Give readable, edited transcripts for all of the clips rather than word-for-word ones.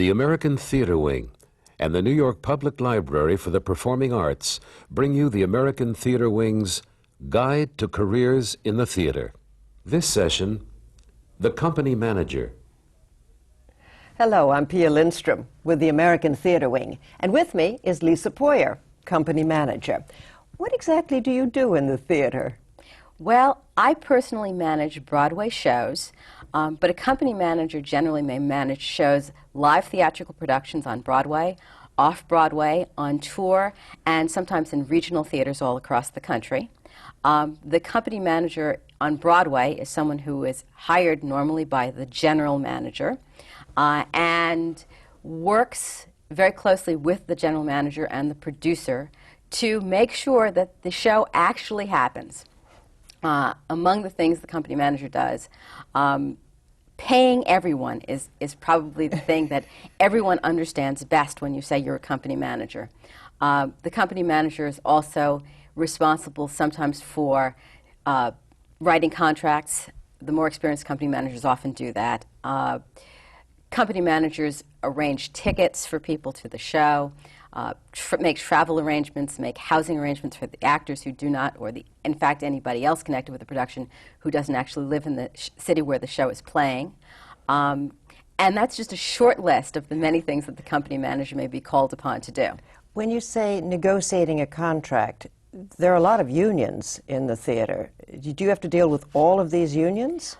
The American Theater Wing and the New York Public Library for the Performing Arts bring you the American Theater Wing's Guide to Careers in the Theater. This session, The Company Manager. Hello, I'm Pia Lindström with the American Theater Wing, and with me is Lisa Poyer, Company Manager. What exactly do you do in the theater? Well, I personally manage Broadway shows, but a company manager generally may manage shows, live theatrical productions on Broadway, off-Broadway, on tour, and sometimes in regional theaters all across the country. The company manager on Broadway is someone who is hired normally by the general manager and works very closely with the general manager and the producer to make sure that the show actually happens. Among the things the company manager does, paying everyone is probably the thing that everyone understands best when you say you're a company manager. The company manager is also responsible sometimes for writing contracts. The more experienced company managers often do that. Company managers arrange tickets for people to the show, make travel arrangements, make housing arrangements for the actors who do not, or in fact anybody else connected with the production who doesn't actually live in the city where the show is playing. And that's just a short list of the many things that the company manager may be called upon to do. When you say negotiating a contract, there are a lot of unions in the theater. Do you have to deal with all of these unions?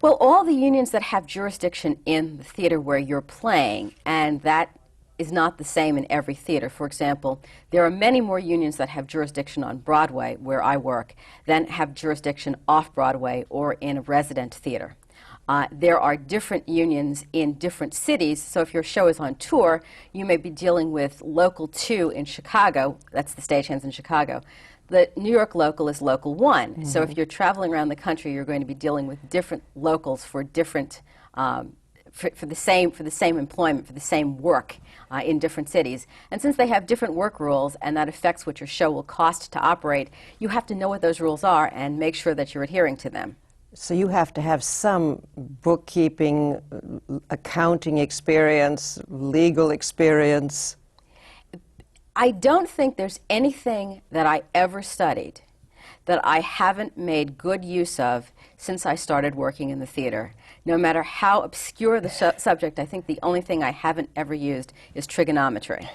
Well, all the unions that have jurisdiction in the theater where you're playing, and that is not the same in every theater. For example, there are many more unions that have jurisdiction on Broadway, where I work, than have jurisdiction off-Broadway or in a resident theater. There are different unions in different cities, so if your show is on tour, you may be dealing with Local 2 in Chicago, that's the stagehands in Chicago. The New York local is Local 1, mm-hmm. So if you're traveling around the country, you're going to be dealing with different locals for different for the same employment, for the same work in different cities. And since they have different work rules and that affects what your show will cost to operate, you have to know what those rules are and make sure that you're adhering to them. So you have to have some bookkeeping, accounting experience, legal experience. I don't think there's anything that I ever studied that I haven't made good use of since I started working in the theater. No matter how obscure the subject, I think the only thing I haven't ever used is trigonometry.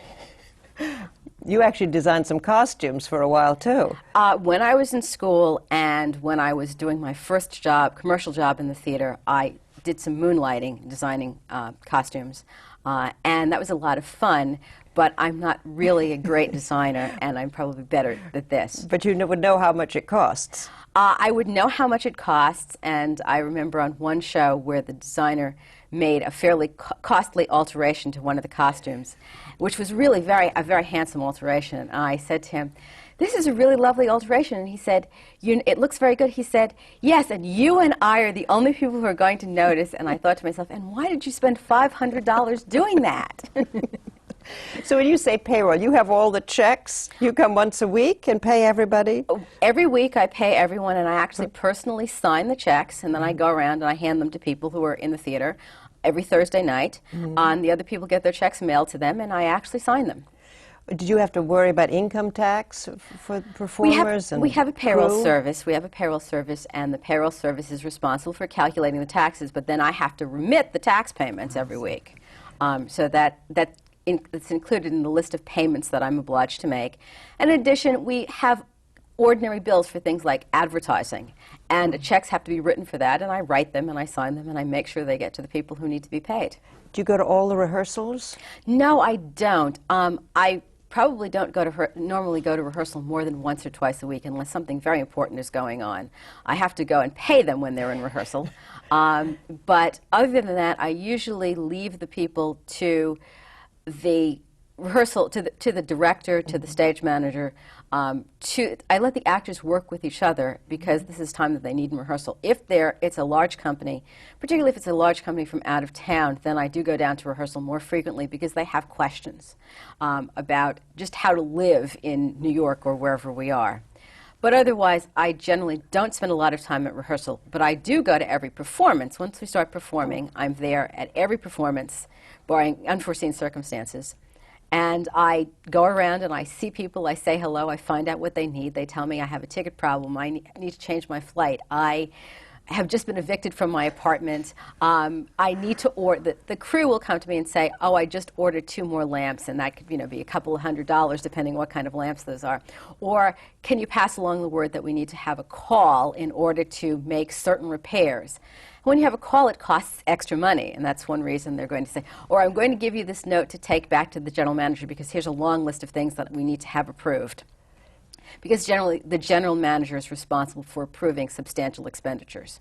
You actually designed some costumes for a while, too. When I was in school and when I was doing my first job, commercial job in the theater, I did some moonlighting, designing costumes, and that was a lot of fun. But I'm not really a great designer, and I'm probably better at this. But you would know how much it costs. I would know how much it costs, and I remember on one show where the designer made a fairly costly alteration to one of the costumes, which was really a very handsome alteration. And I said to him, "This is a really lovely alteration." And he said, "It looks very good." He said, "Yes, and you and I are the only people who are going to notice." And I thought to myself, and why did you spend $500 doing that? So when you say payroll, you have all the checks? You come once a week and pay everybody? Every week I pay everyone, and I actually personally sign the checks, and then I go around and I hand them to people who are in the theater every Thursday night. And the other people get their checks mailed to them, and I actually sign them. Did you have to worry about income tax for performers? We have a payroll service. We have a payroll service, and the payroll service is responsible for calculating the taxes, but then I have to remit the tax payments every week. So it's included in the list of payments that I'm obliged to make. And in addition, we have ordinary bills for things like advertising, and checks have to be written for that, and I write them and I sign them and I make sure they get to the people who need to be paid. Do you go to all the rehearsals? No, I don't. I probably don't normally go to rehearsal more than once or twice a week unless something very important is going on. I have to go and pay them when they're in rehearsal. But other than that, I usually leave the people to the rehearsal, to the director, to the stage manager. I let the actors work with each other because this is time that they need in rehearsal. If it's a large company, particularly if it's a large company from out of town, then I do go down to rehearsal more frequently because they have questions about just how to live in New York or wherever we are. But otherwise, I generally don't spend a lot of time at rehearsal. But I do go to every performance. Once we start performing, I'm there at every performance, barring unforeseen circumstances. And I go around and I see people, I say hello, I find out what they need. They tell me I have a ticket problem, I need to change my flight. I have just been evicted from my apartment. I need to order, the crew will come to me and say, oh, I just ordered 2 more lamps, and that could be a couple of $100, depending what kind of lamps those are. Or can you pass along the word that we need to have a call in order to make certain repairs? When you have a call, it costs extra money, and that's one reason they're going to say, or I'm going to give you this note to take back to the general manager because here's a long list of things that we need to have approved. Because generally, the general manager is responsible for approving substantial expenditures.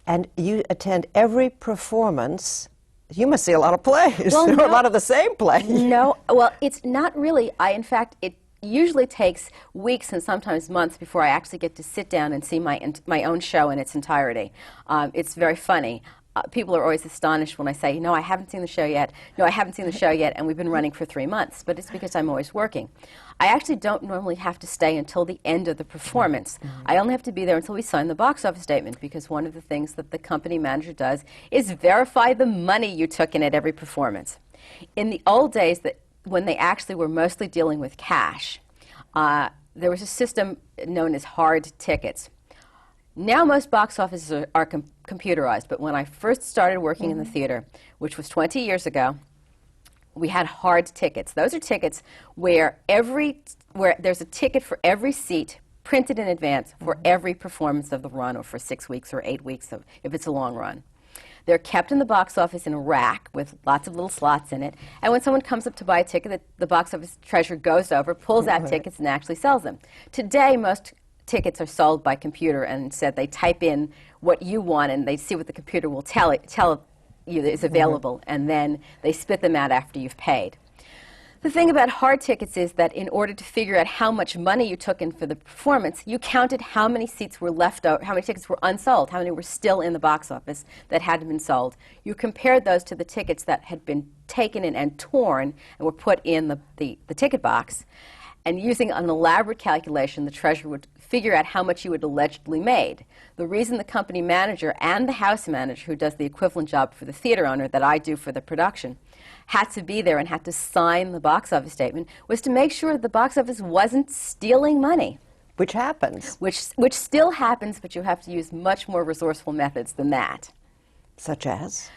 And you attend every performance. You must see a lot of plays, Well, or no, a lot of the same plays. No, well, it's not really. In fact, it usually takes weeks and sometimes months before I actually get to sit down and see my own show in its entirety. It's very funny. People are always astonished when I say, no, I haven't seen the show yet. No, I haven't seen the show yet, and we've been running for 3 months. But it's because I'm always working. I actually don't normally have to stay until the end of the performance. I only have to be there until we sign the box office statement, because one of the things that the company manager does is verify the money you took in at every performance. In the old days, when they actually were mostly dealing with cash, there was a system known as hard tickets. Now most box offices are computerized, but when I first started working in the theater, which was 20 years ago, we had hard tickets. Those are tickets where there's a ticket for every seat printed in advance for every performance of the run, or for 6 weeks or 8 weeks if it's a long run. They're kept in the box office in a rack with lots of little slots in it, and when someone comes up to buy a ticket, the box office treasurer goes over, pulls out tickets, and actually sells them. Today, most tickets are sold by computer, and instead they type in what you want, and they see what the computer will tell you is available, and then they spit them out after you've paid. The thing about hard tickets is that in order to figure out how much money you took in for the performance, you counted how many seats were left out, how many tickets were unsold, how many were still in the box office that hadn't been sold. You compared those to the tickets that had been taken in and torn and were put in the ticket box. And using an elaborate calculation, the treasurer would figure out how much you had allegedly made. The reason the company manager and the house manager, who does the equivalent job for the theater owner that I do for the production, had to be there and had to sign the box office statement was to make sure the box office wasn't stealing money. Which happens. Which still happens, but you have to use much more resourceful methods than that. Such as?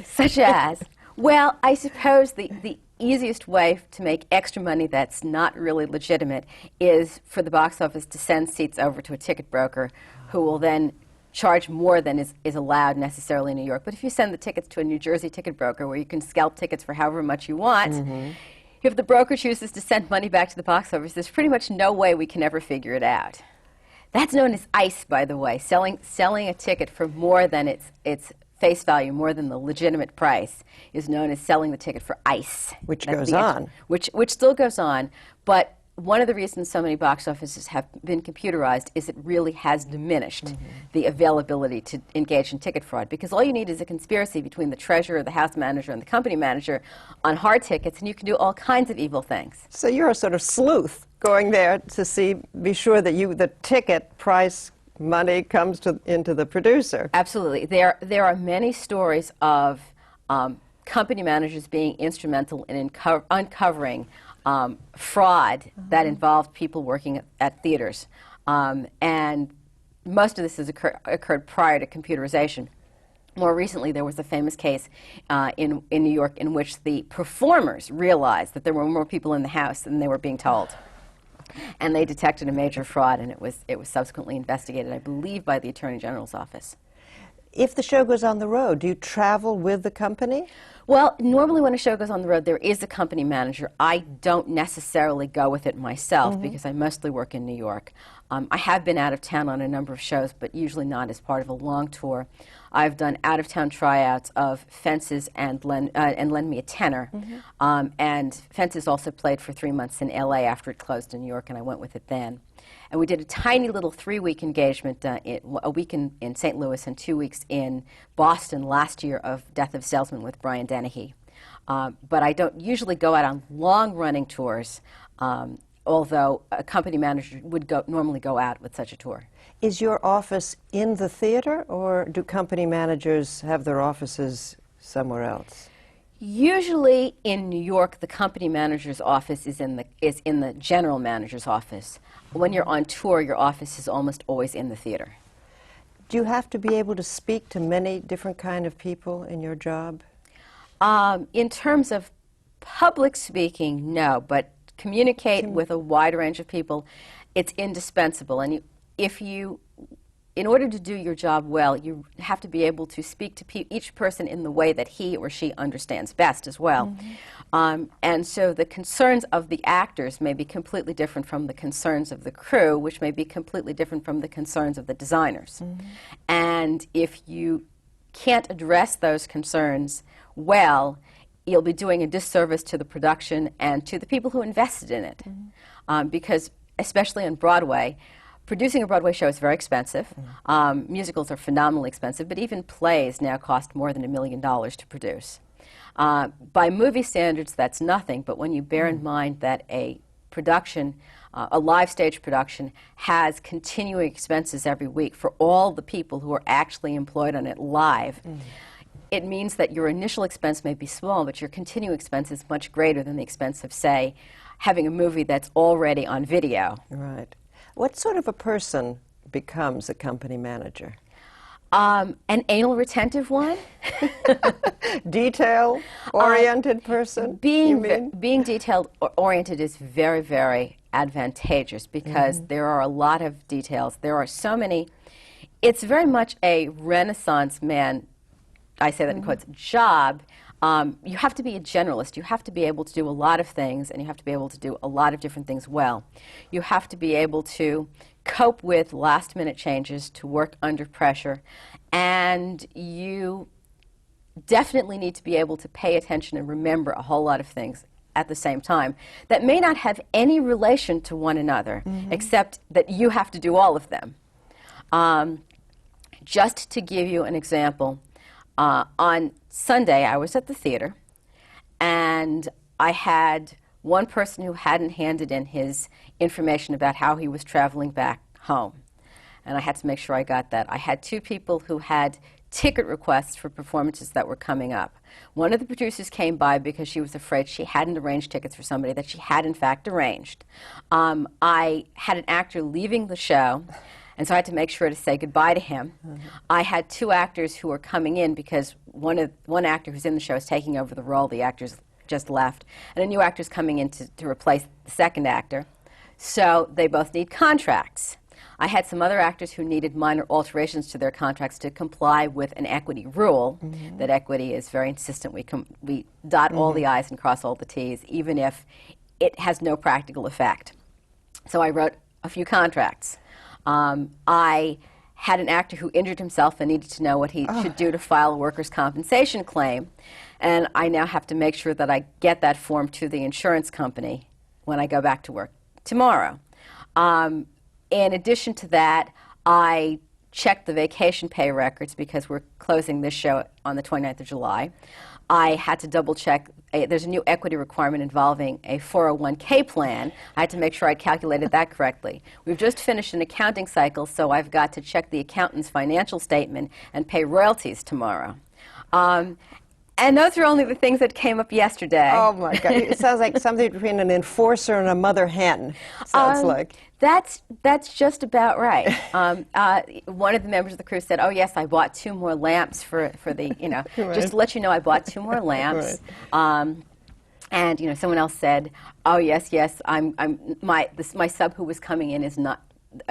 Such as? Well, I suppose the easiest way to make extra money that's not really legitimate is for the box office to send seats over to a ticket broker who will then charge more than is allowed necessarily in New York. But if you send the tickets to a New Jersey ticket broker where you can scalp tickets for however much you want, if the broker chooses to send money back to the box office, there's pretty much no way we can ever figure it out. That's known as ICE, by the way, selling a ticket for more than its face value, more than the legitimate price, is known as selling the ticket for ICE. Which goes on. Which still goes on, but one of the reasons so many box offices have been computerized is it really has diminished the availability to engage in ticket fraud, because all you need is a conspiracy between the treasurer, the house manager, and the company manager on hard tickets, and you can do all kinds of evil things. So you're a sort of sleuth going there to be sure that the ticket price money comes into the producer. Absolutely. There are many stories of company managers being instrumental in uncovering fraud that involved people working at theaters. And most of this has occurred prior to computerization. More recently, there was a famous case in New York in which the performers realized that there were more people in the house than they were being told. And they detected a major fraud, and it was subsequently investigated, I believe, by the Attorney General's office. If the show goes on the road, do you travel with the company? Well, normally when a show goes on the road, there is a company manager. I don't necessarily go with it myself because I mostly work in New York. I have been out of town on a number of shows, but usually not as part of a long tour. I've done out-of-town tryouts of Fences and Lend Me a Tenor. And Fences also played for 3 months in L.A. after it closed in New York, and I went with it then. And we did a tiny little 3-week engagement, a week in St. Louis and 2 weeks in Boston last year of Death of Salesman with Brian Dennehy. But I don't usually go out on long-running tours, although a company manager would normally go out with such a tour. Is your office in the theater, or do company managers have their offices somewhere else? Usually in New York, the company manager's office is in the general manager's office. When you're on tour, your office is almost always in the theater. Do you have to be able to speak to many different kind of people in your job? In terms of public speaking, no, but communicate with a wide range of people, it's indispensable. And in order to do your job well, you have to be able to speak to each person in the way that he or she understands best as well. And so the concerns of the actors may be completely different from the concerns of the crew, which may be completely different from the concerns of the designers. And if you can't address those concerns well, you'll be doing a disservice to the production and to the people who invested in it. Because, especially on Broadway, producing a Broadway show is very expensive. Musicals are phenomenally expensive, but even plays now cost more than $1 million to produce. By movie standards, that's nothing, but when you bear in mind that a production, a live stage production, has continuing expenses every week for all the people who are actually employed on it live, it means that your initial expense may be small, but your continuing expense is much greater than the expense of, say, having a movie that's already on video. Right. What sort of a person becomes a company manager? An anal retentive one. Detail-oriented person? Being detail-oriented is very, very advantageous because there are a lot of details. There are so many. It's very much a Renaissance man, I say that in quotes, job. You have to be a generalist. You have to be able to do a lot of things, and you have to be able to do a lot of different things well. You have to be able to cope with last-minute changes, to work under pressure, and you definitely need to be able to pay attention and remember a whole lot of things at the same time that may not have any relation to one another, except that you have to do all of them. Just to give you an example, on Sunday, I was at the theater, and I had one person who hadn't handed in his information about how he was traveling back home, and I had to make sure I got that. I had two people who had ticket requests for performances that were coming up. One of the producers came by because she was afraid she hadn't arranged tickets for somebody that she had in fact arranged. I had an actor leaving the show, and so I had to make sure to say goodbye to him. I had two actors who were coming in because one actor who's in the show is taking over the role. The actor's just left. And a new actor's coming in to replace the second actor. So they both need contracts. I had some other actors who needed minor alterations to their contracts to comply with an equity rule. That equity is very insistent. We dot all the I's and cross all the T's, even if it has no practical effect. So I wrote a few contracts. I had an actor who injured himself and needed to know what he should do to file a workers' compensation claim, and I now have to make sure that I get that form to the insurance company when I go back to work tomorrow. In addition to that, I checked the vacation pay records because we're closing this show on the 29th of July. I had to double check. There's a new equity requirement involving a 401k plan. I had to make sure I calculated that correctly. We've just finished an accounting cycle, so I've got to check the accountant's financial statement and pay royalties tomorrow. And those are only the things that came up yesterday. Oh my God! It sounds like something between an enforcer and a mother hen. Sounds like. That's just about right. One of the members of the crew said, "Oh yes, I bought 2 more lamps for the just to let you know I bought 2 more lamps." And someone else said, "Oh yes, my sub who was coming in is not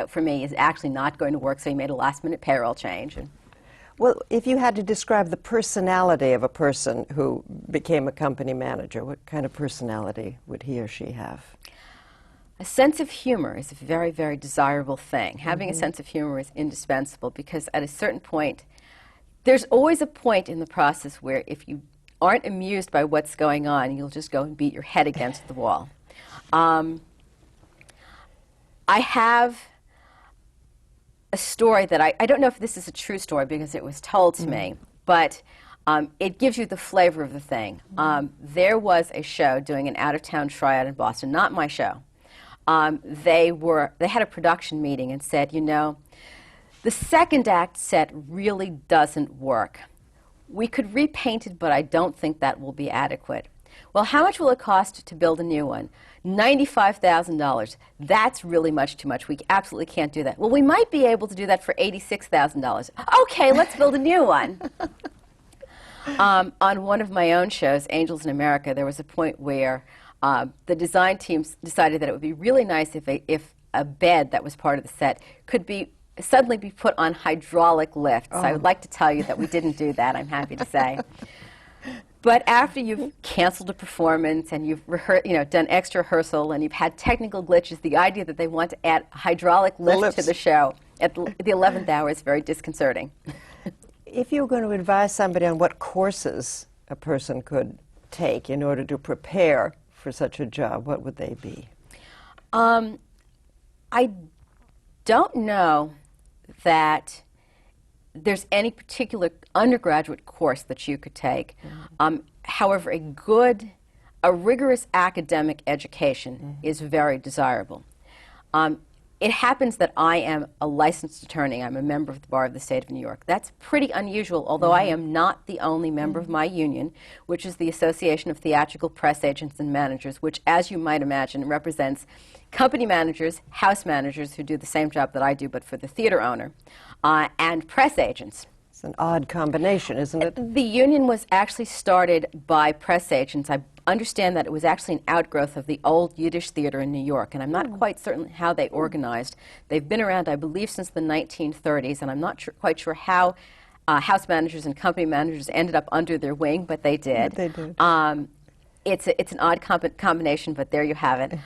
for me is actually not going to work, so he made a last-minute payroll change." Well, if you had to describe the personality of a person who became a company manager, what kind of personality would he or she have? A sense of humor is a very, very desirable thing. Having a sense of humor is indispensable because at a certain point, there's always a point in the process where if you aren't amused by what's going on, you'll just go and beat your head against the wall. I have a story that I don't know if this is a true story because it was told to me, but it gives you the flavor of the thing. There was a show doing an out-of-town tryout in Boston, not my show. They had a production meeting and said, the second act set really doesn't work. We could repaint it, but I don't think that will be adequate. Well, how much will it cost to build a new one? $95,000. That's really much too much. We absolutely can't do that. Well, we might be able to do that for $86,000. Okay, let's build a new one. On one of my own shows, Angels in America, there was a point where the design teams decided that it would be really nice if a bed that was part of the set could suddenly be put on hydraulic lifts. I would like to tell you that we didn't do that, I'm happy to say. But after you've canceled a performance and you've done extra rehearsal and you've had technical glitches, the idea that they want to add hydraulic lift to the show at the 11th hour is very disconcerting. If you were going to advise somebody on what courses a person could take in order to prepare for such a job, what would they be? I don't know that there's any particular undergraduate course that you could take. However, a rigorous academic education is very desirable. It happens that I am a licensed attorney. I'm a member of the Bar of the State of New York. That's pretty unusual, although I am not the only member of my union, which is the Association of Theatrical Press Agents and Managers, which, as you might imagine, represents company managers, house managers who do the same job that I do, but for the theater owner, and press agents. It's an odd combination, isn't it? The union was actually started by press agents. I understand that it was actually an outgrowth of the old Yiddish theater in New York, and I'm not quite certain how they organized. They've been around, I believe, since the 1930s, and I'm not quite sure how house managers and company managers ended up under their wing, but they did. But they did. It's an odd combination, but there you have it.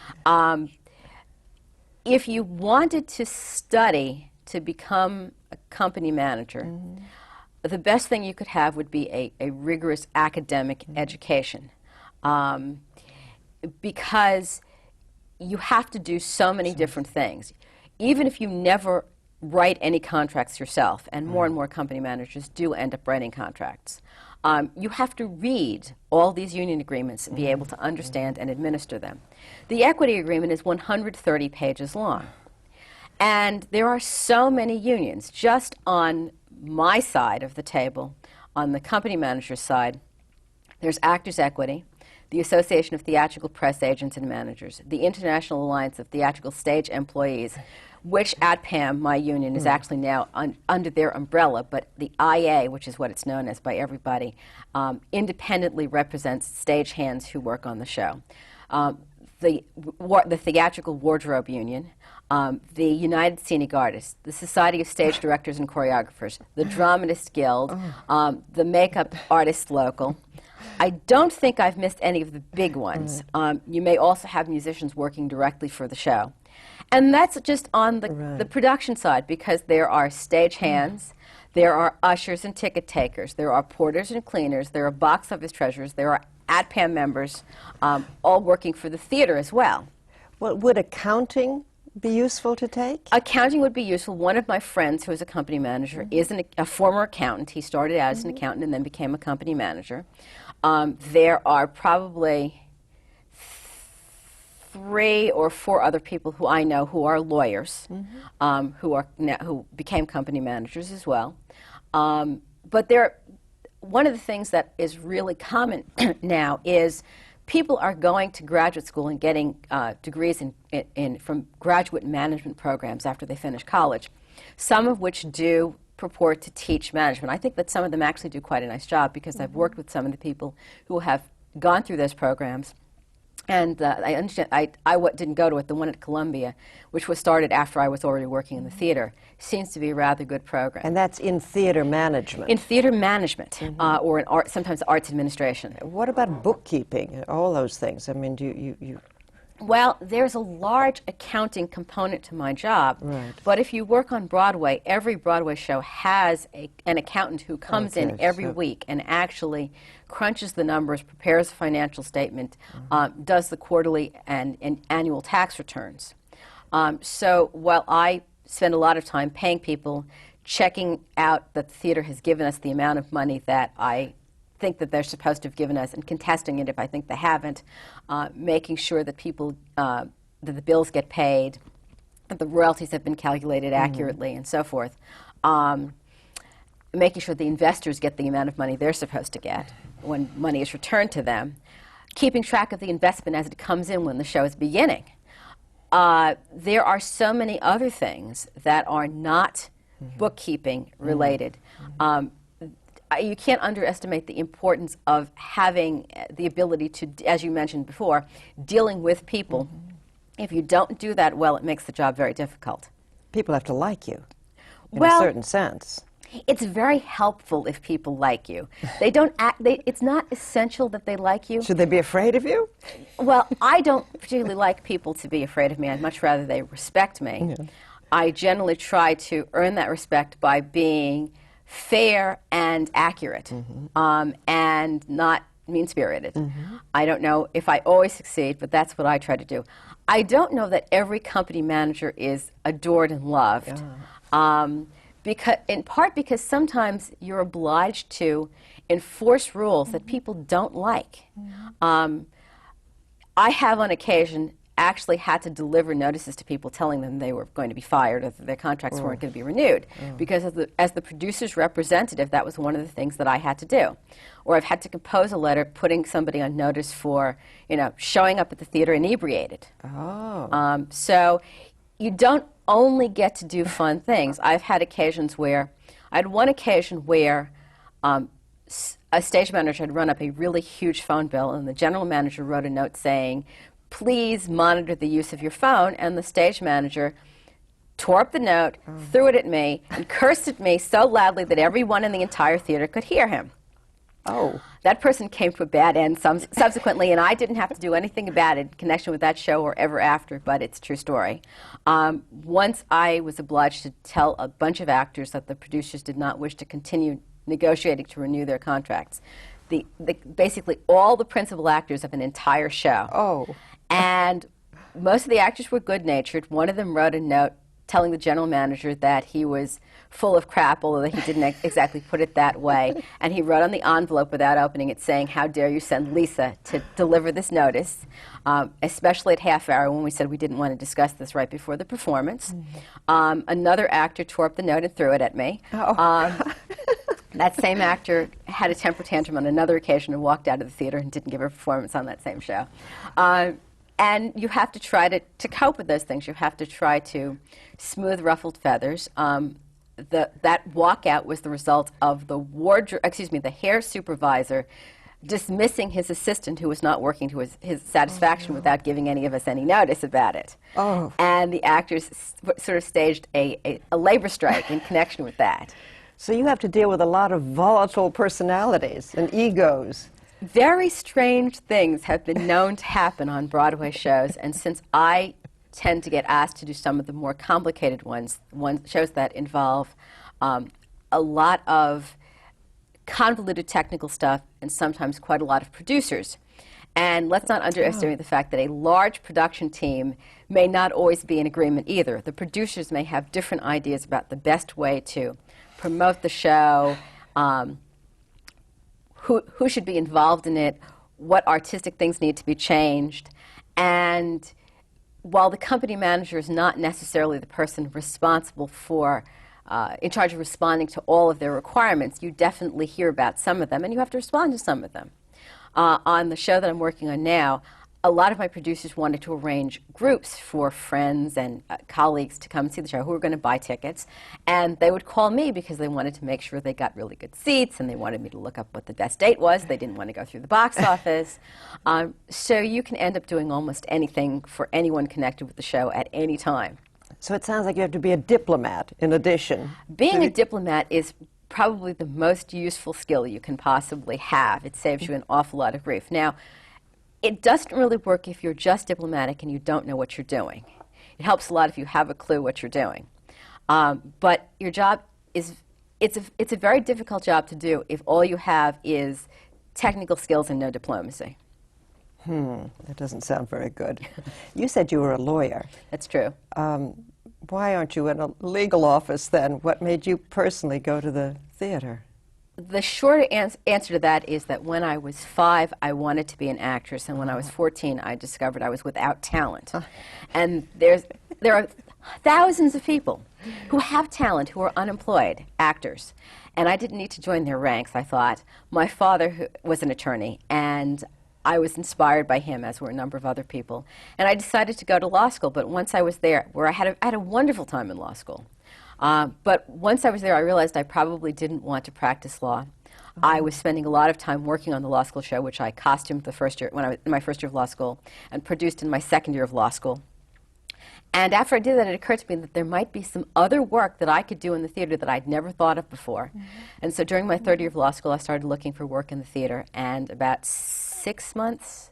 If you wanted to study to become a company manager, the best thing you could have would be a rigorous academic education. Because you have to do so many different things. Even if you never write any contracts yourself, and more company managers do end up writing contracts, you have to read all these union agreements and be able to understand and administer them. The equity agreement is 130 pages long. And there are so many unions. Just on my side of the table, on the company manager's side, there's Actors Equity, the Association of Theatrical Press Agents and Managers, the International Alliance of Theatrical Stage Employees, which at PAM, my union, is actually now under their umbrella, but the IA, which is what it's known as by everybody, independently represents stagehands who work on the show. The Theatrical Wardrobe Union, the United Scenic Artists, the Society of Stage Directors and Choreographers, the Dramatists Guild, the Makeup Artists Local. I don't think I've missed any of the big ones. You may also have musicians working directly for the show. And that's just on the production side, because there are stagehands, there are ushers and ticket takers, there are porters and cleaners, there are box office treasurers, there are AdPAM members, all working for the theater as well. Well, would accounting be useful to take? Accounting would be useful. One of my friends who is a company manager is a former accountant. He started out as an accountant and then became a company manager. There are probably 3 or 4 other people who I know who are lawyers, who became company managers as well. But one of the things that is really common now is people are going to graduate school and getting degrees from graduate management programs after they finish college, some of which do purport to teach management. I think that some of them actually do quite a nice job, because I've worked with some of the people who have gone through those programs. And I understand, I didn't go to it, the one at Columbia, which was started after I was already working in the theater, seems to be a rather good program. And that's in theater management? In theater management, or in sometimes arts administration. What about bookkeeping, all those things? I mean, do you Well, there's a large accounting component to my job, but if you work on Broadway, every Broadway show has an accountant who comes in every week and actually crunches the numbers, prepares a financial statement, does the quarterly and annual tax returns. So while I spend a lot of time paying people, checking out that the theater has given us the amount of money that I think that they're supposed to have given us, and contesting it if I think they haven't, making sure that people, that the bills get paid, that the royalties have been calculated accurately, and so forth. making sure the investors get the amount of money they're supposed to get when money is returned to them, keeping track of the investment as it comes in when the show is beginning. There are so many other things that are not bookkeeping related. You can't underestimate the importance of having the ability to, as you mentioned before, dealing with people. If you don't do that well, it makes the job very difficult. People have to like you, in a certain sense. It's very helpful if people like you. They don't act, it's not essential that they like you. Should they be afraid of you? Well, I don't particularly like people to be afraid of me. I'd much rather they respect me. Yeah. I generally try to earn that respect by being fair and accurate, and not mean-spirited. I don't know if I always succeed, but that's what I try to do. I don't know that every company manager is adored and loved. In part because sometimes you're obliged to enforce rules that people don't like. I have on occasion actually had to deliver notices to people telling them they were going to be fired or that their contracts weren't going to be renewed. Because as the producer's representative, that was one of the things that I had to do. Or I've had to compose a letter putting somebody on notice for, showing up at the theater inebriated. So you don't only get to do fun things. I've had occasions where, I had one occasion where a stage manager had run up a really huge phone bill, and the general manager wrote a note saying, please monitor the use of your phone, and the stage manager tore up the note, threw it at me, and cursed at me so loudly that everyone in the entire theater could hear him. That person came to a bad end subsequently, and I didn't have to do anything about it in connection with that show or ever after, but it's a true story. Once I was obliged to tell a bunch of actors that the producers did not wish to continue negotiating to renew their contracts. Basically all the principal actors of an entire show. And most of the actors were good-natured. One of them wrote a note telling the general manager that he was full of crap, although he didn't exactly put it that way. And he wrote on the envelope without opening it saying, how dare you send Lisa to deliver this notice, especially at half hour when we said we didn't want to discuss this right before the performance. Another actor tore up the note and threw it at me. That same actor had a temper tantrum on another occasion and walked out of the theater and didn't give a performance on that same show. And you have to try to cope with those things. You have to try to smooth ruffled feathers. That walkout was the result of the hair supervisor dismissing his assistant who was not working to his satisfaction without giving any of us any notice about it. And the actors sort of staged a labor strike in connection with that. So you have to deal with a lot of volatile personalities and egos. Very strange things have been known to happen on Broadway shows, and since I tend to get asked to do some of the more complicated shows that involve a lot of convoluted technical stuff and sometimes quite a lot of producers. And let's not underestimate the fact that a large production team may not always be in agreement either. The producers may have different ideas about the best way to promote the show, who should be involved in it, what artistic things need to be changed. And while the company manager is not necessarily the person responsible for, in charge of responding to all of their requirements, you definitely hear about some of them, and you have to respond to some of them. On the show that I'm working on now, a lot of my producers wanted to arrange groups for friends and colleagues to come and see the show who were going to buy tickets. And they would call me because they wanted to make sure they got really good seats, and they wanted me to look up what the best date was. They didn't want to go through the box office. So you can end up doing almost anything for anyone connected with the show at any time. So it sounds like you have to be a diplomat in addition. Being a diplomat is probably the most useful skill you can possibly have. It saves you an awful lot of grief. Now, it doesn't really work if you're just diplomatic and you don't know what you're doing. It helps a lot if you have a clue what you're doing. But your job it's a very difficult job to do if all you have is technical skills and no diplomacy. That doesn't sound very good. You said you were a lawyer. That's true. Why aren't you in a legal office then? What made you personally go to the theater? The short answer to that is that when I was 5, I wanted to be an actress, and when I was 14, I discovered I was without talent. And there are thousands of people who have talent who are unemployed, actors. and I didn't need to join their ranks, I thought. My father was an attorney, and I was inspired by him, as were a number of other people. And I decided to go to law school, but once I was there, where I had a wonderful time in law school. But once I was there, I realized I probably didn't want to practice law. I was spending a lot of time working on the law school show, which I costumed the first year, when I was in my first year of law school, and produced in my second year of law school. And after I did that, it occurred to me that there might be some other work that I could do in the theater that I'd never thought of before. And so during my third year of law school, I started looking for work in the theater, and about 6 months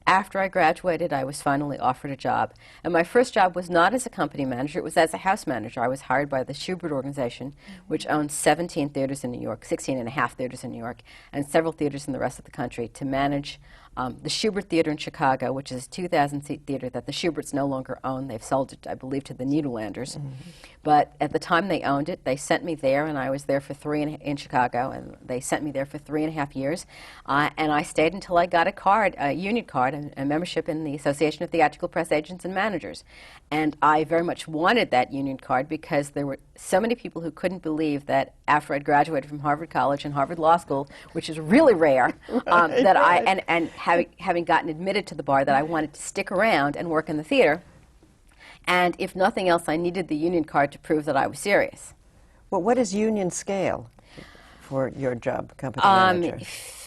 after I graduated, I was finally offered a job. And my first job was not as a company manager, it was as a house manager. I was hired by the Schubert Organization, which owns 17 theaters in New York, 16 and a half theaters in New York, and several theaters in the rest of the country, to manage the Schubert Theater in Chicago, which is a 2,000-seat theater that the Schuberts no longer own. They've sold it, I believe, to the Nederlanders. But at the time they owned it, they sent me there, and I was there for in Chicago, and they sent me there for 3.5 years. And I stayed until I got a card, a union card, a membership in the Association of Theatrical Press Agents and Managers. And I very much wanted that union card because there were so many people who couldn't believe that after I'd graduated from Harvard College and Harvard Law School, which is really rare, that I, having gotten admitted to the bar, that I wanted to stick around and work in the theater. And if nothing else, I needed the union card to prove that I was serious. Well, what is union scale for your job, company manager?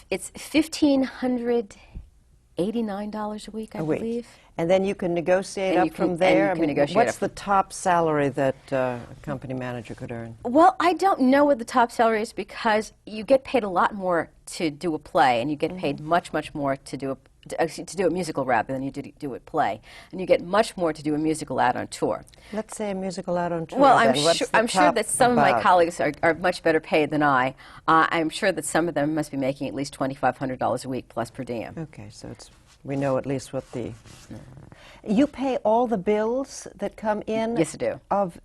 It's $1,589 a week, I believe. And then you can negotiate up from there? What's the top salary that a company manager could earn? Well, I don't know what the top salary is, because you get paid a lot more to do a play, and you get paid much, much more to do a musical rather than you do a play. And you get much more to do a musical out on tour. Let's say a musical out on tour. Well, I'm sure that some of my colleagues are much better paid than I. I'm sure that some of them must be making at least $2,500 a week plus per diem. Okay, so we know at least what the... You pay all the bills that come in? Yes, I do.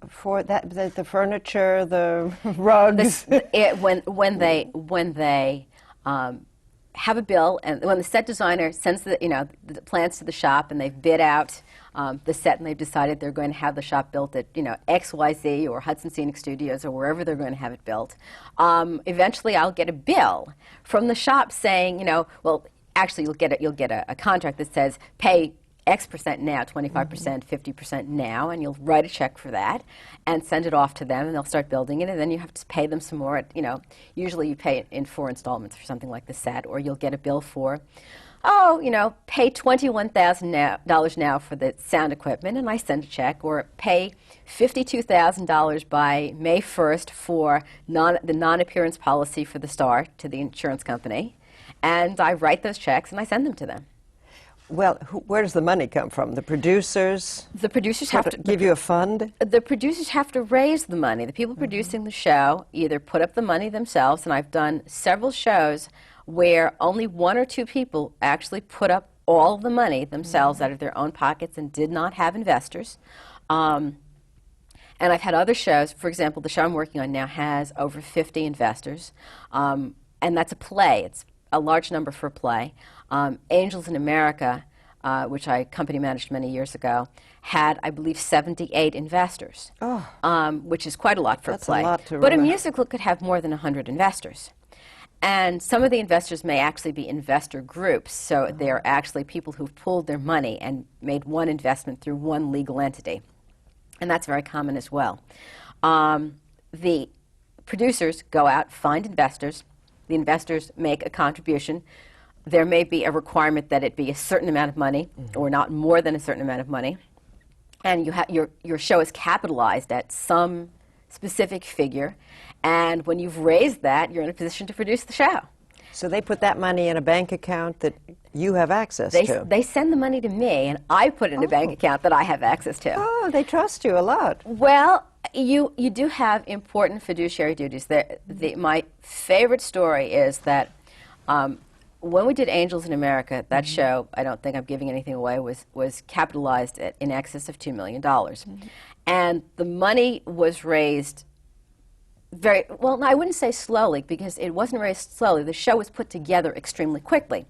For that, the furniture, the rugs? When they have a bill, and when the set designer sends the plans to the shop, and they've bid out the set, and they've decided they're going to have the shop built at XYZ or Hudson Scenic Studios or wherever they're going to have it built, eventually I'll get a bill from the shop saying, well, actually you'll get a contract that says pay X% now, 25%, 50% now, and you'll write a check for that and send it off to them, and they'll start building it, and then you have to pay them some more. Usually you pay it in 4 installments for something like the set, or you'll get a bill for, pay $21,000 now for the sound equipment, and I send a check, or pay $52,000 by May 1st for the non-appearance policy for the star to the insurance company, and I write those checks and I send them to them. Well, where does the money come from? The producers? The producers have to give you a fund? The producers have to raise the money. The people producing the show either put up the money themselves, and I've done several shows where only 1 or 2 people actually put up all of the money themselves out of their own pockets and did not have investors. And I've had other shows. For example, the show I'm working on now has over 50 investors, and that's a play. It's a large number for a play. Angels in America, which I company managed many years ago, had, I believe, 78 investors, which is quite a lot for a play. A lot to but a musical could have more than 100 investors. And some of the investors may actually be investor groups, so they're actually people who've pooled their money and made one investment through one legal entity. And that's very common as well. The producers go out, find investors. The investors make a contribution. There may be a requirement that it be a certain amount of money, or not more than a certain amount of money. And your show is capitalized at some specific figure. And when you've raised that, you're in a position to produce the show. So they put that money in a bank account that you have access to? They send the money to me, and I put it in a bank account that I have access to. Oh, they trust you a lot. Well, you do have important fiduciary duties. My favorite story is that when we did Angels in America, that show, I don't think I'm giving anything away, was capitalized at in excess of $2 million. And the money was raised very, well, I wouldn't say slowly, because it wasn't raised slowly. The show was put together extremely quickly.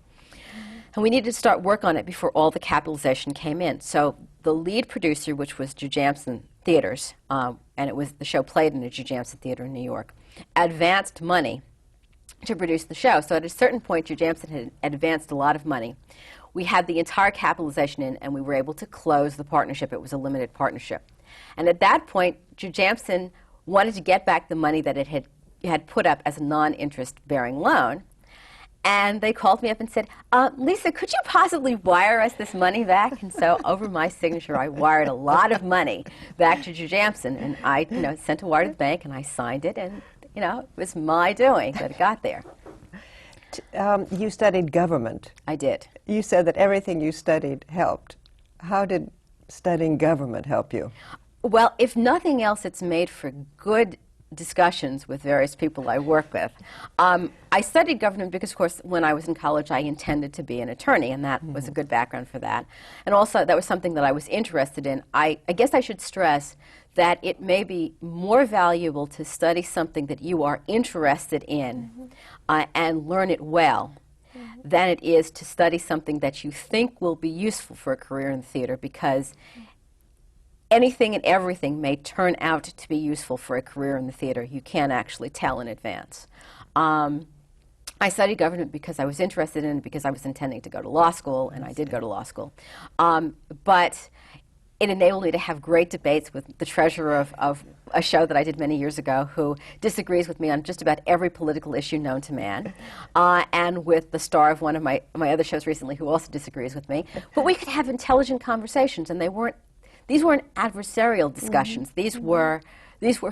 And we needed to start work on it before all the capitalization came in. So the lead producer, which was Jujamcyn Theaters, and the show played in a Jujamcyn Theater in New York, advanced money to produce the show. So at a certain point, Jujamcyn had advanced a lot of money. We had the entire capitalization in, and we were able to close the partnership. It was a limited partnership. And at that point, Jujamcyn wanted to get back the money that it had put up as a non-interest-bearing loan. And they called me up and said, Lisa, could you possibly wire us this money back? And so over my signature, I wired a lot of money back to Jujamcyn. And I sent a wire to the bank, and I signed it. And it was my doing that it got there. You studied government. I did. You said that everything you studied helped. How did studying government help you? Well, if nothing else, it's made for good discussions with various people I work with. I studied government because, of course, when I was in college, I intended to be an attorney, and that was a good background for that. And also, that was something that I was interested in. I guess I should stress that it may be more valuable to study something that you are interested in and learn it well than it is to study something that you think will be useful for a career in the theater, because anything and everything may turn out to be useful for a career in the theater. You can't actually tell in advance. I studied government because I was interested in it, because I was intending to go to law school, and I did go to law school. But it enabled me to have great debates with the treasurer of a show that I did many years ago, who disagrees with me on just about every political issue known to man, and with the star of one of my other shows recently, who also disagrees with me. But we could have intelligent conversations, and these weren't adversarial discussions. These were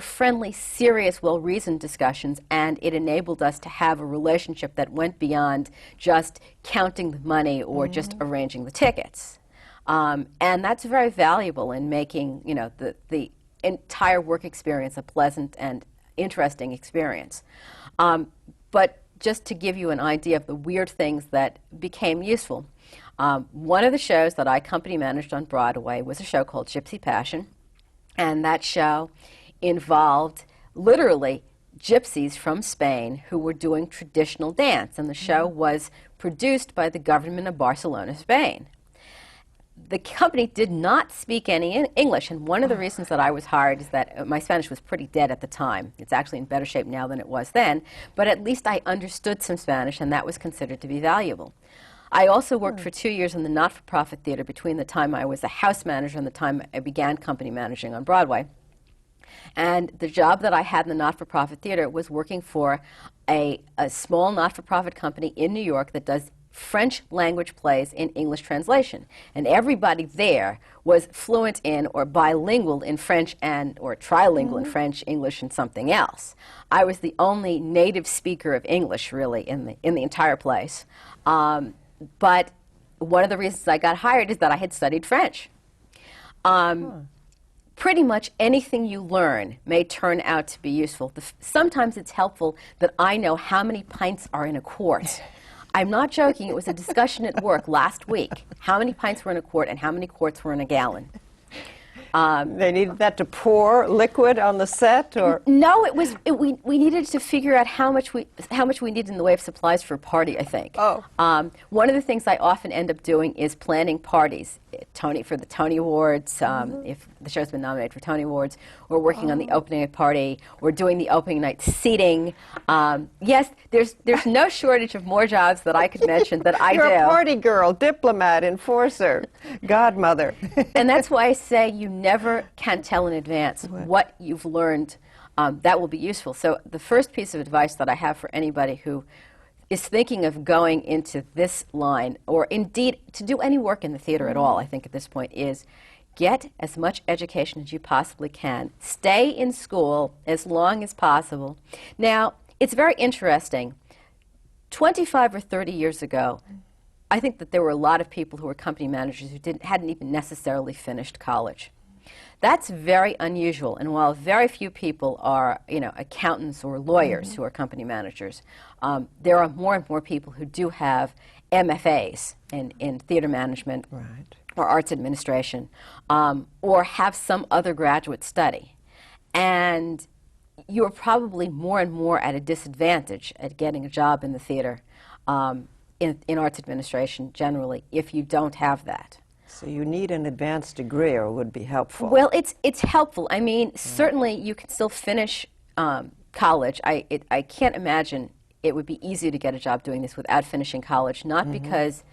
friendly, serious, well-reasoned discussions, and it enabled us to have a relationship that went beyond just counting the money or just arranging the tickets. And that's very valuable in making, the entire work experience a pleasant and interesting experience. But just to give you an idea of the weird things that became useful, one of the shows that I company managed on Broadway was a show called Gypsy Passion, and that show involved literally gypsies from Spain who were doing traditional dance, and the show was produced by the government of Barcelona, Spain. The company did not speak any English, and one of the reasons that I was hired is that my Spanish was pretty dead at the time. It's actually in better shape now than it was then, but at least I understood some Spanish, and that was considered to be valuable. I also worked for 2 years in the not-for-profit theater between the time I was a house manager and the time I began company managing on Broadway. And the job that I had in the not-for-profit theater was working for a small not-for-profit company in New York that does French language plays in English translation. And everybody there was fluent in or bilingual in French or trilingual in French, English, and something else. I was the only native speaker of English, really, in the entire place. But one of the reasons I got hired is that I had studied French. Pretty much anything you learn may turn out to be useful. Sometimes it's helpful that I know how many pints are in a quart. I'm not joking. It was a discussion at work last week. How many pints were in a quart and how many quarts were in a gallon? They needed that to pour liquid on the set, or no? We needed to figure out how much we needed in the way of supplies for a party, I think. Oh. One of the things I often end up doing is planning parties, for the Tony Awards, if the show's been nominated for Tony Awards, or working on the opening night party, or doing the opening night seating. Yes, there's no shortage of more jobs that I could mention that I do. You're a party girl, diplomat, enforcer, godmother. And that's why I say you never can tell in advance what you've learned that will be useful. So the first piece of advice that I have for anybody who is thinking of going into this line, or indeed to do any work in the theater at all, I think at this point, is get as much education as you possibly can. Stay in school as long as possible. Now, it's very interesting. 25 or 30 years ago, I think that there were a lot of people who were company managers who hadn't even necessarily finished college. That's very unusual, and while very few people are, accountants or lawyers who are company managers, there are more and more people who do have MFAs in theater management or arts administration, or have some other graduate study. And you're probably more and more at a disadvantage at getting a job in the theater, in arts administration generally, if you don't have that. So you need an advanced degree, or would be helpful. Well, it's helpful. I mean, certainly you can still finish college, I can't imagine it would be easy to get a job doing this without finishing college, not because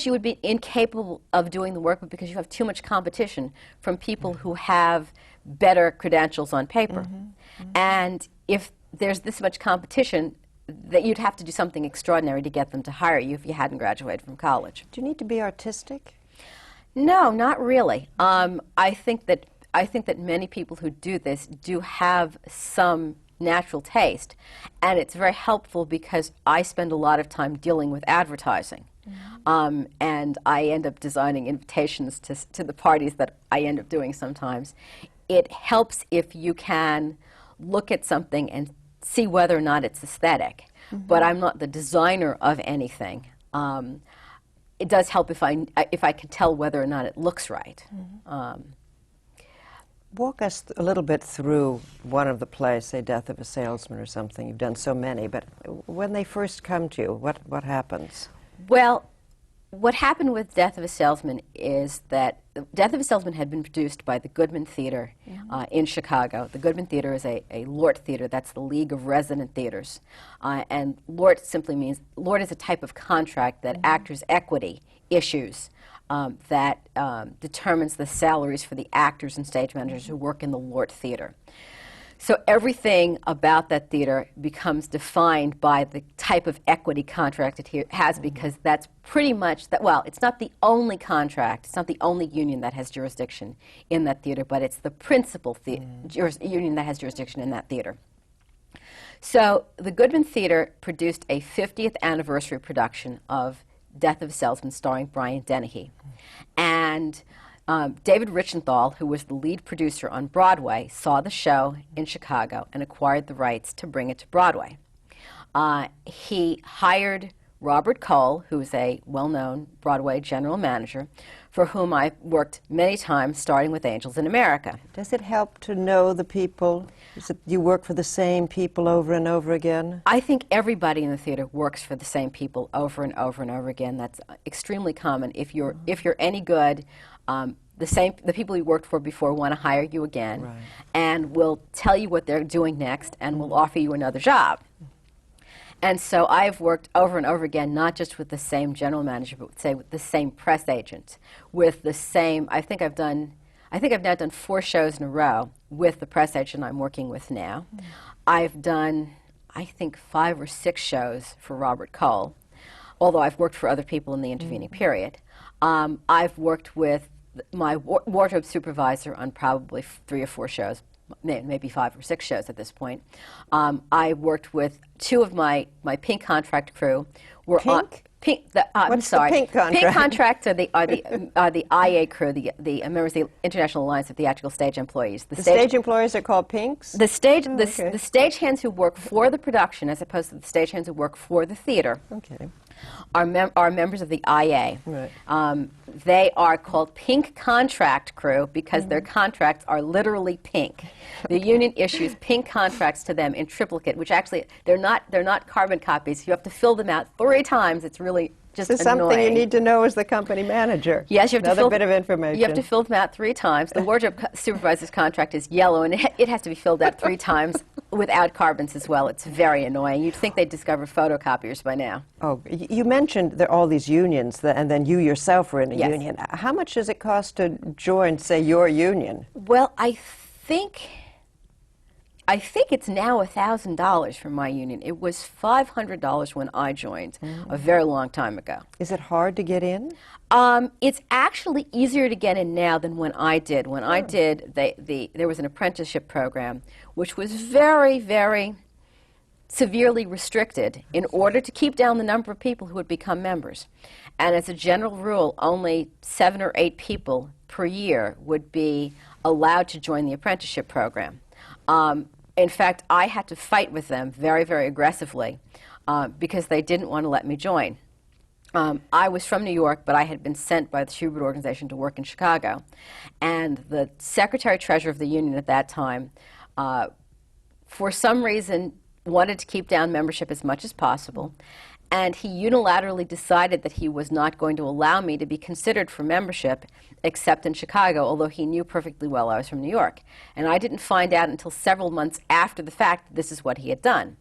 you would be incapable of doing the work, but because you have too much competition from people who have better credentials on paper. And if there's this much competition, that you'd have to do something extraordinary to get them to hire you if you hadn't graduated from college. Do you need to be artistic? No, not really. I think that many people who do this do have some natural taste, and it's very helpful because I spend a lot of time dealing with advertising, and I end up designing invitations to the parties that I end up doing sometimes. It helps if you can look at something and see whether or not it's aesthetic, but I'm not the designer of anything. It does help if I can tell whether or not it looks right. Walk us a little bit through one of the plays, say Death of a Salesman or something. You've done so many, but when they first come to you, what happens? Well, what happened with Death of a Salesman is that Death of a Salesman had been produced by the Goodman Theater in Chicago. The Goodman Theater is a LORT theater. That's the League of Resident Theaters. And LORT simply means, LORT is a type of contract that Actors' Equity issues that determines the salaries for the actors and stage managers who work in the LORT theater. So everything about that theater becomes defined by the type of equity contract it has, because that's pretty much that. Well, it's not the only contract, it's not the only union that has jurisdiction in that theater, but it's the principal union that has jurisdiction in that theater. So the Goodman Theater produced a 50th anniversary production of Death of a Salesman starring Brian Dennehy. And David Richenthal, who was the lead producer on Broadway, saw the show in Chicago and acquired the rights to bring it to Broadway. He hired Robert Cole, who is a well-known Broadway general manager, for whom I worked many times, starting with Angels in America. Does it help to know the people? You work for the same people over and over again? I think everybody in the theater works for the same people over and over and over again. That's extremely common. If you're any good, the people you worked for before want to hire you again, and will tell you what they're doing next, and will offer you another job. And so I've worked over and over again, not just with the same general manager, but say with the same press agent, with the same. I think I've now done 4 shows in a row with the press agent I'm working with now. I've done, I think, 5 or 6 shows for Robert Cole, although I've worked for other people in the intervening period. I've worked with my wardrobe supervisor on probably 3 or 4 shows, maybe 5 or 6 shows at this point. I worked with 2 of my Pink contract crew. Pink? What's the Pink contract? Pink contracts are the IA crew, the members of the International Alliance of Theatrical Stage Employees. The stage employees are called Pinks? The stagehands who work for the production, as opposed to the stagehands who work for the theater, are members of the IA. Right. They are called Pink contract crew because their contracts are literally pink. The union issues pink contracts to them in triplicate, which actually they're not carbon copies. You have to fill them out 3 times. It's really just this is annoying. Something you need to know as the company manager. Yes, you have Another bit of information. You have to fill them out 3 times. The wardrobe supervisor's contract is yellow, and it has to be filled out 3 times without carbons as well. It's very annoying. You'd think they'd discover photocopiers by now. Oh, you mentioned there are all these unions, and then you yourself were in a union. How much does it cost to join, say, your union? Well, I think it's now $1,000 for my union. It was $500 when I joined a very long time ago. Is it hard to get in? It's actually easier to get in now than when I did. When I did, there was an apprenticeship program which was very, very severely restricted in order to keep down the number of people who would become members. And as a general rule, only 7 or 8 people per year would be allowed to join the apprenticeship program. In fact, I had to fight with them very, very aggressively because they didn't want to let me join. I was from New York, but I had been sent by the Schubert organization to work in Chicago. And the secretary-treasurer of the union at that time, for some reason, wanted to keep down membership as much as possible. And he unilaterally decided that he was not going to allow me to be considered for membership except in Chicago, although he knew perfectly well I was from New York. And I didn't find out until several months after the fact that this is what he had done.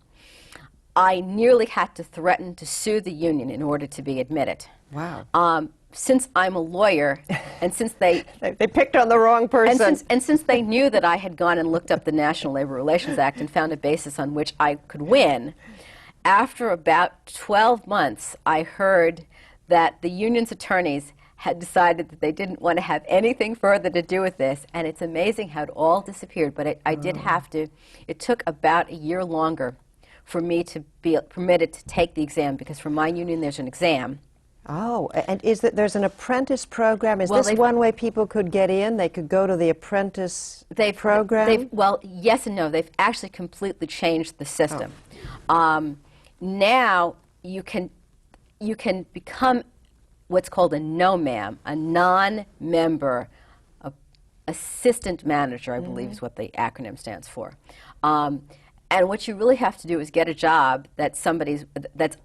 I nearly had to threaten to sue the union in order to be admitted. Wow. Since I'm a lawyer, and since they picked on the wrong person. And since they knew that I had gone and looked up the National Labor Relations Act and found a basis on which I could win, after about 12 months, I heard that the union's attorneys had decided that they didn't want to have anything further to do with this, and it's amazing how it all disappeared. But I did have to. It took about a year longer for me to be permitted to take the exam, because for my union there's an exam. Oh, and is that there's an apprentice program? Is Well, this one way people could get in? They could go to the apprentice program? Well, yes and no. They've actually completely changed the system. Now you can become what's called a no-ma'am, a non-member assistant manager, I believe is what the acronym stands for. And what you really have to do is get a job that's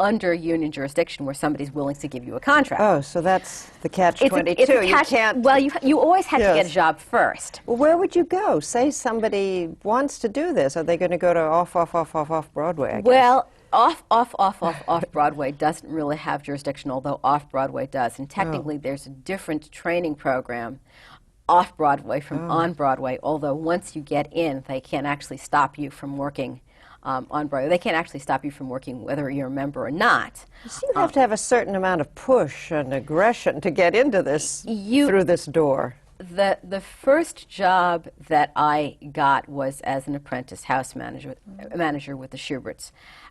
under union jurisdiction, where somebody's willing to give you a contract. Oh, so that's the catch-22. You can't. Well, you always have to get a job first. Well, where would you go? Say somebody wants to do this. Are they going to go to off Broadway, I guess? Well, off Broadway doesn't really have jurisdiction, although off Broadway does. And technically, there's a different training program off Broadway from on Broadway, although once you get in, they can't actually stop you from working on Broadway. They can't actually stop you from working whether you're a member or not. So you have to have a certain amount of push and aggression to get into this, through this door. The first job that I got was as an apprentice house manager with the Schuberts.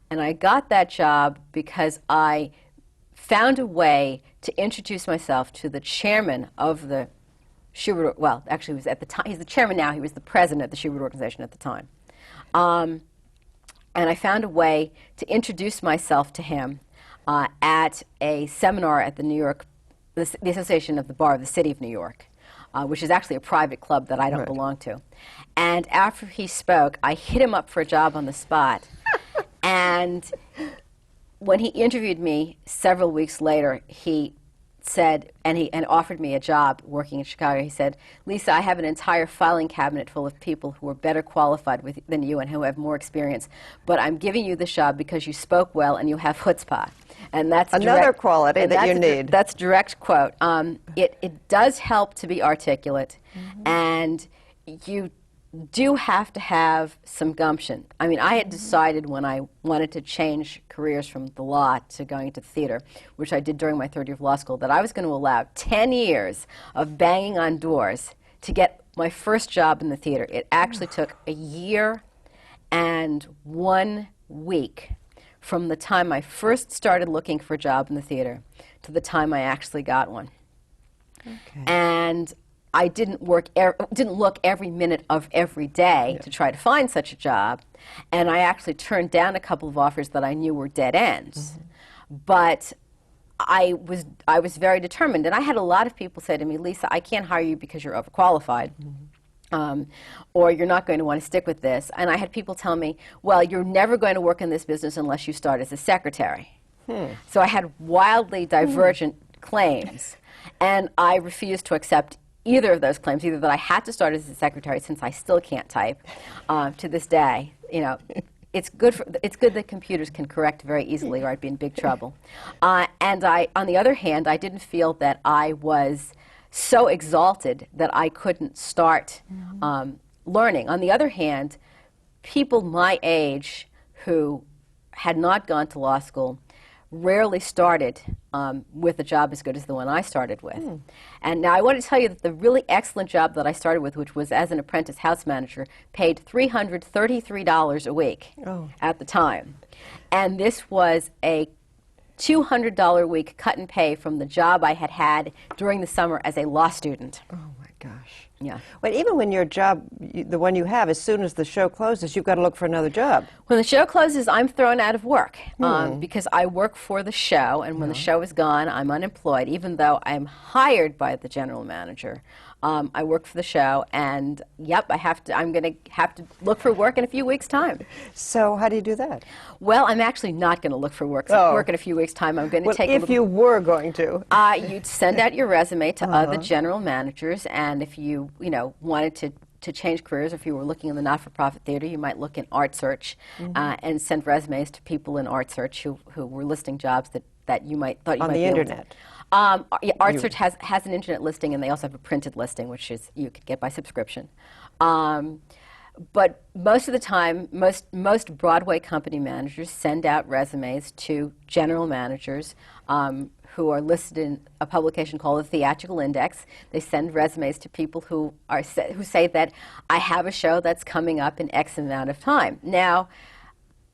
And I got that job because I found a way to introduce myself to the chairman of the Schubert, well, actually he was at the time, he's the chairman now, he was the president of the Schubert organization at the time. And I found a way to introduce myself to him at a seminar at the Association of the Bar of the City of New York, which is actually a private club that I don't belong to. And after he spoke, I hit him up for a job on the spot. And when he interviewed me several weeks later, he said, and offered me a job working in Chicago. He said, "Lisa, I have an entire filing cabinet full of people who are better qualified than you and who have more experience, but I'm giving you this job because you spoke well and you have chutzpah." And that's another quality that you need. That's direct quote. It does help to be articulate, and you do have to have some gumption. I mean, I had decided when I wanted to change careers from the law to going to theater, which I did during my third year of law school, that I was going to allow 10 years of banging on doors to get my first job in the theater. It actually took a year and 1 week from the time I first started looking for a job in the theater to the time I actually got one. Okay. And I didn't look every minute of every day to try to find such a job, and I actually turned down a couple of offers that I knew were dead ends. But I was very determined, and I had a lot of people say to me, "Lisa, I can't hire you because you're overqualified." Or you're not going to want to stick with this. And I had people tell me, "Well, you're never going to work in this business unless you start as a secretary." So I had wildly divergent claims, and I refused to accept either of those claims, either that I had to start as a secretary, since I still can't type to this day. You know, it's good that computers can correct very easily, or I'd be in big trouble. And on the other hand, I didn't feel that I was so exalted that I couldn't start learning. On the other hand, people my age who had not gone to law school rarely started with a job as good as the one I started with. And now I want to tell you that the really excellent job that I started with, which was as an apprentice house manager, paid $333 a week at the time. And this was a $200 a week cut and pay from the job I had had during the summer as a law student. Oh my gosh. Yeah. But even when your job, the one you have, as soon as the show closes, you've got to look for another job. When the show closes, I'm thrown out of work because I work for the show, and when the show is gone, I'm unemployed, even though I'm hired by the general manager. I work for the show, and yep, I'm going to have to look for work in a few weeks' time. So how do you do that? Well, I'm actually not going to look for work in a few weeks' time. I'm going to take a if little... you were going to. You'd send out your resume to other general managers, and if you wanted to change careers, if you were looking in the not-for-profit theater, you might look in Art Search and send resumes to people in Art Search who were listing jobs that you might thought you on might the be internet. Yeah, Art Search has an internet listing, and they also have a printed listing, which is you could get by subscription. But most of the time, most Broadway company managers send out resumes to general managers who are listed in a publication called the Theatrical Index. They send resumes to people who say that I have a show that's coming up in X amount of time. Now,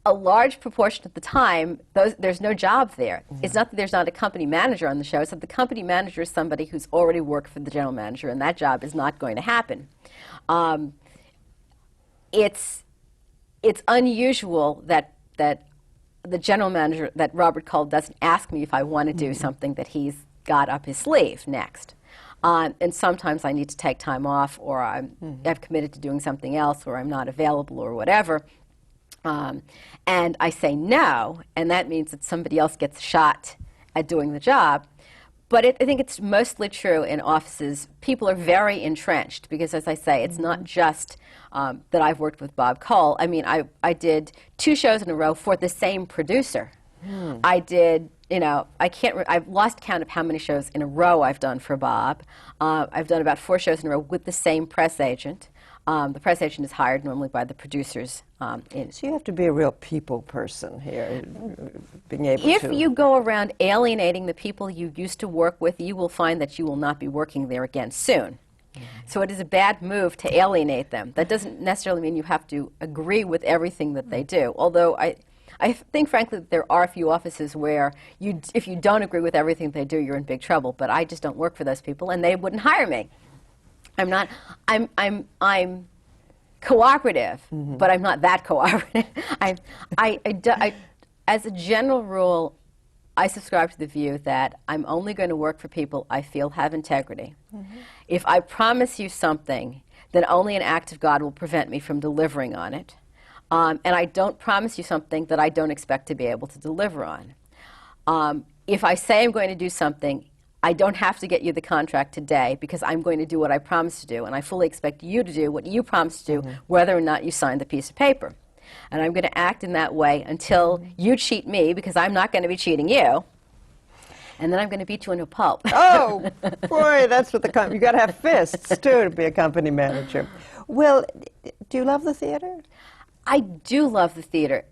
a large proportion of the time, there's no job there. It's not that there's not a company manager on the show, it's that the company manager is somebody who's already worked for the general manager, and that job is not going to happen. It's unusual that the general manager, that Robert Cull, doesn't ask me if I want to do something that he's got up his sleeve next. And sometimes I need to take time off, or I've committed to doing something else, or I'm not available, or whatever. And I say no, and that means that somebody else gets a shot at doing the job. But I think it's mostly true in offices. People are very entrenched because, as I say, it's not just that I've worked with Bob Cull. I mean, I did 2 shows in a row for the same producer. I did, I've lost count of how many shows in a row I've done for Bob. I've done about 4 shows in a row with the same press agent. The press agent is hired normally by the producers. So you have to be a real people person here, being able to... If you go around alienating the people you used to work with, you will find that you will not be working there again soon. So it is a bad move to alienate them. That doesn't necessarily mean you have to agree with everything that they do, although I think, frankly, that there are a few offices where if you don't agree with everything they do, you're in big trouble. But I just don't work for those people, and they wouldn't hire me. I'm cooperative, but I'm not that cooperative. As a general rule, I subscribe to the view that I'm only going to work for people I feel have integrity. If I promise you something, then only an act of God will prevent me from delivering on it. And I don't promise you something that I don't expect to be able to deliver on. If I say I'm going to do something, I don't have to get you the contract today because I'm going to do what I promised to do, and I fully expect you to do what you promised to do, whether or not you signed the piece of paper. And I'm going to act in that way until you cheat me, because I'm not going to be cheating you, and then I'm going to beat you into a pulp. Oh, boy, that's what you got to have fists, too, to be a company manager. Well, do you love the theater? I do love the theater.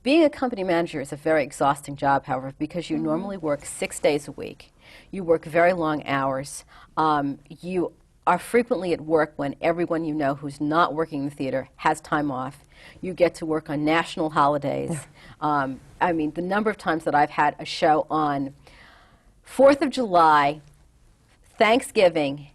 Being a company manager is a very exhausting job, however, because you normally work 6 days a week. You work very long hours. You are frequently at work when everyone you know who's not working in the theater has time off. You get to work on national holidays. I mean, the number of times that I've had a show on 4th of July, Thanksgiving,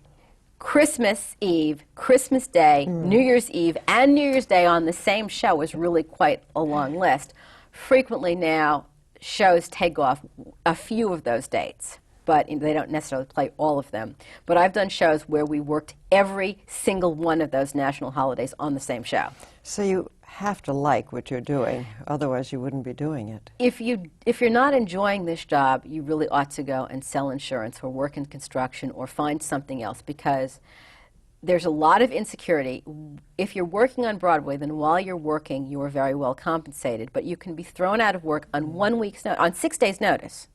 Christmas Eve, Christmas Day, New Year's Eve, and New Year's Day on the same show is really quite a long list. Frequently now, shows take off a few of those dates, but they don't necessarily play all of them. But I've done shows where we worked every single one of those national holidays on the same show. So you have to like what you're doing, otherwise you wouldn't be doing it. If you're not enjoying this job, you really ought to go and sell insurance or work in construction or find something else, because there's a lot of insecurity. If you're working on Broadway, then while you're working, you are very well compensated, but you can be thrown out of work on 1 week's on 6 days' notice.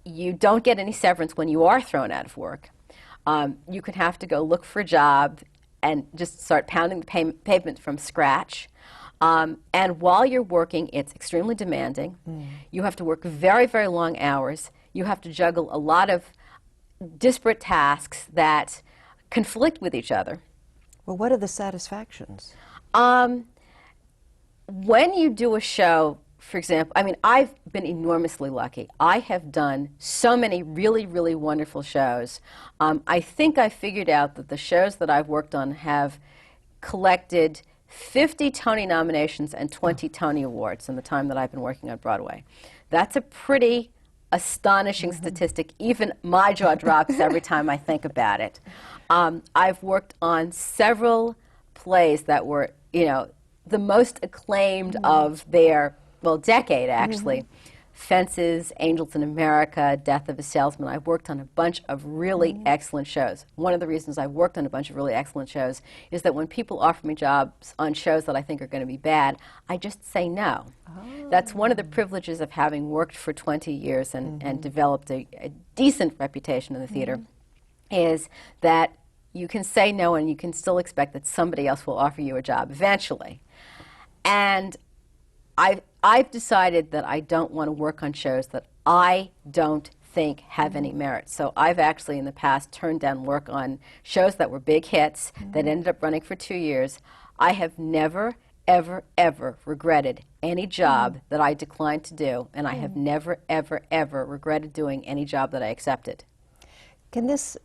You don't get any severance when you are thrown out of work. You could have to go look for a job and just start pounding the pavement from scratch. And while you're working, it's extremely demanding. You have to work very, very long hours. You have to juggle a lot of disparate tasks that conflict with each other. Well, what are the satisfactions? When you do a show for example, I mean, I've been enormously lucky. I have done so many really, really wonderful shows. I think I figured out that the shows that I've worked on have collected 50 Tony nominations and 20 Tony Awards in the time that I've been working on Broadway. That's a pretty astonishing statistic. Even my jaw drops every time I think about it. I've worked on several plays that were, you know, the most acclaimed of their, well, decade, actually. Fences, Angels in America, Death of a Salesman. I've worked on a bunch of really excellent shows. One of the reasons I've worked on a bunch of really excellent shows is that when people offer me jobs on shows that I think are going to be bad, I just say no. That's one of the privileges of having worked for 20 years and developed a decent reputation in the theater, is that you can say no and you can still expect that somebody else will offer you a job eventually. And I've decided that I don't want to work on shows that I don't think have any merit. So I've actually in the past turned down work on shows that were big hits that ended up running for 2 years. I have never, ever, ever regretted any job that I declined to do, and I have never, ever, ever regretted doing any job that I accepted. Can this,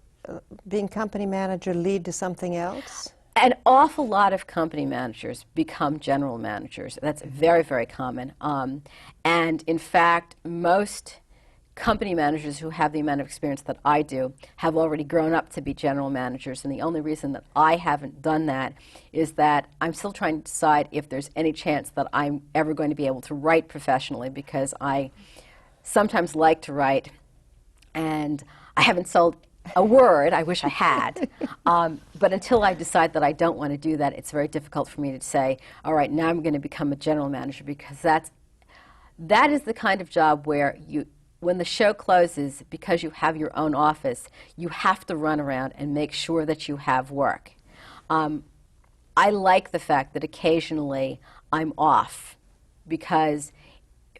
being company manager, lead to something else? An awful lot of company managers become general managers. That's very, very common. And in fact, most company managers who have the amount of experience that I do have already grown up to be general managers. And the only reason that I haven't done that is that I'm still trying to decide if there's any chance that I'm ever going to be able to write professionally, because I sometimes like to write, and I haven't sold a word. I wish I had. But until I decide that I don't want to do that, it's very difficult for me to say, all right, now I'm going to become a general manager, because that is the kind of job where when the show closes, because you have your own office, you have to run around and make sure that you have work. I like the fact that occasionally I'm off, because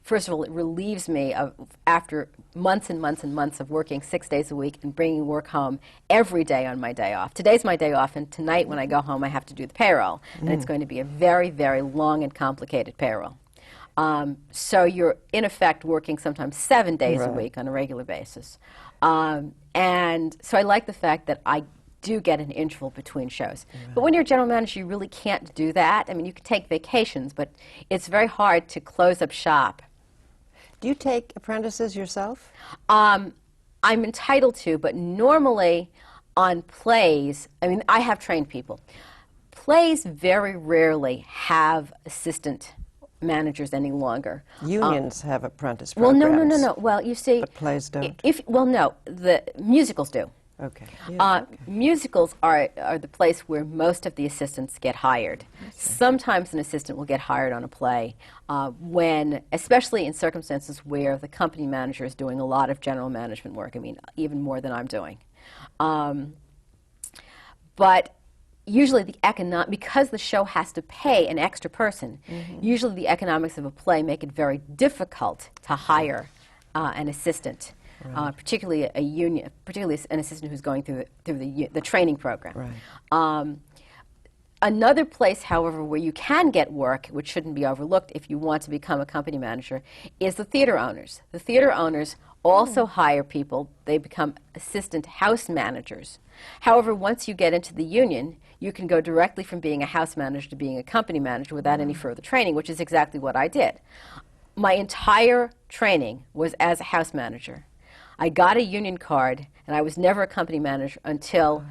first of all, it relieves me of, after months and months and months of working 6 days a week and bringing work home every day on my day off. Today's my day off, and tonight when I go home I have to do the payroll, and it's going to be a very, very long and complicated payroll. So you're in effect working sometimes 7 days a week on a regular basis. And so I like the fact that I do get an interval between shows. But when you're a general manager, you really can't do that. I mean, you can take vacations, but it's very hard to close up shop. Do you take apprentices yourself? I'm entitled to, but normally on plays, I mean, I have trained people. Plays very rarely have assistant managers any longer. Unions have apprentice well, programs. no. Well, you see, but plays don't. Well, no, the musicals do. Okay. Yeah, okay. Musicals are the place where most of the assistants get hired. Sometimes an assistant will get hired on a play, when, especially in circumstances where the company manager is doing a lot of general management work. I mean, even more than I'm doing. But usually because the show has to pay an extra person, usually the economics of a play make it very difficult to hire an assistant. Particularly particularly an assistant who's going through the training program. Right. Another place, however, where you can get work, which shouldn't be overlooked if you want to become a company manager, is the theater owners. The theater owners also hire people. They become assistant house managers. However, once you get into the union, you can go directly from being a house manager to being a company manager without any further training, which is exactly what I did. My entire training was as a house manager. I got a union card, and I was never a company manager until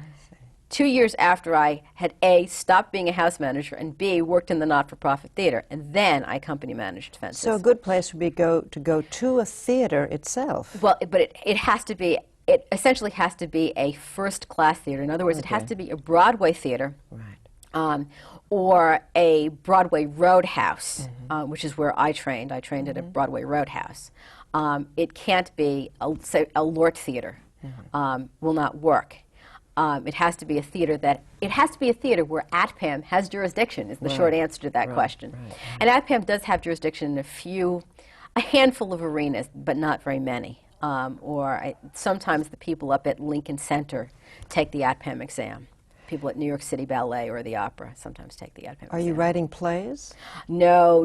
2 years after I had A, stopped being a house manager, and B, worked in the not-for-profit theater, and then I company managed Fences. So a good place would be to go to a theater itself. Well, but it has to be, it essentially has to be a first-class theater. In other words, it has to be a Broadway theater. Right. Or a Broadway Roadhouse, which is where I trained. I trained at a Broadway Roadhouse. It can't be, say, a Lort theater. Will not work. It has to be a theater where ATPAM has jurisdiction, is the short answer to that question. And ATPAM does have jurisdiction in a handful of arenas, but not very many. Sometimes the people up at Lincoln Center take the ATPAM exam. people at New York City Ballet or the opera sometimes take the academic Are you exam. writing plays? No,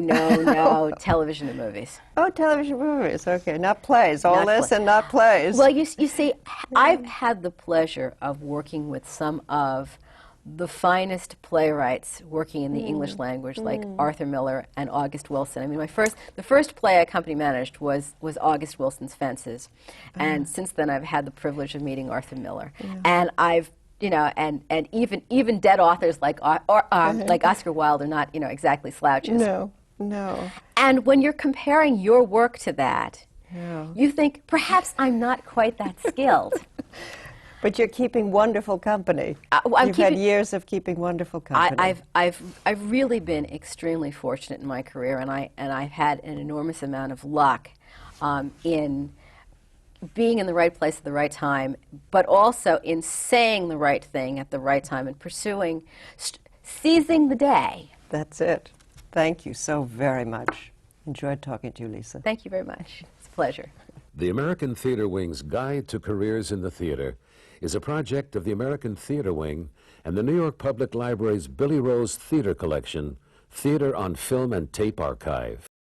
television and movies. Oh, television movies. Okay, not plays. All Not this play- and not plays. Well, you see, I've had the pleasure of working with some of the finest playwrights working in the English language, like Arthur Miller and August Wilson. I mean, the first play I company managed was August Wilson's Fences, and since then I've had the privilege of meeting Arthur Miller, and I've and even dead authors like like Oscar Wilde are not exactly slouches. No. And when you're comparing your work to that, Yeah. you think perhaps I'm not quite that skilled. But you're keeping wonderful company. I'm You've had keeping- years of keeping wonderful company. I've really been extremely fortunate in my career, and I've had an enormous amount of luck in being in the right place at the right time, but also in saying the right thing at the right time and pursuing, seizing the day. That's it. Thank you so very much. Enjoyed talking to you, Lisa. Thank you very much. It's a pleasure. The American Theater Wing's Guide to Careers in the Theater is a project of the American Theater Wing and the New York Public Library's Billy Rose Theater Collection, Theater on Film and Tape Archive.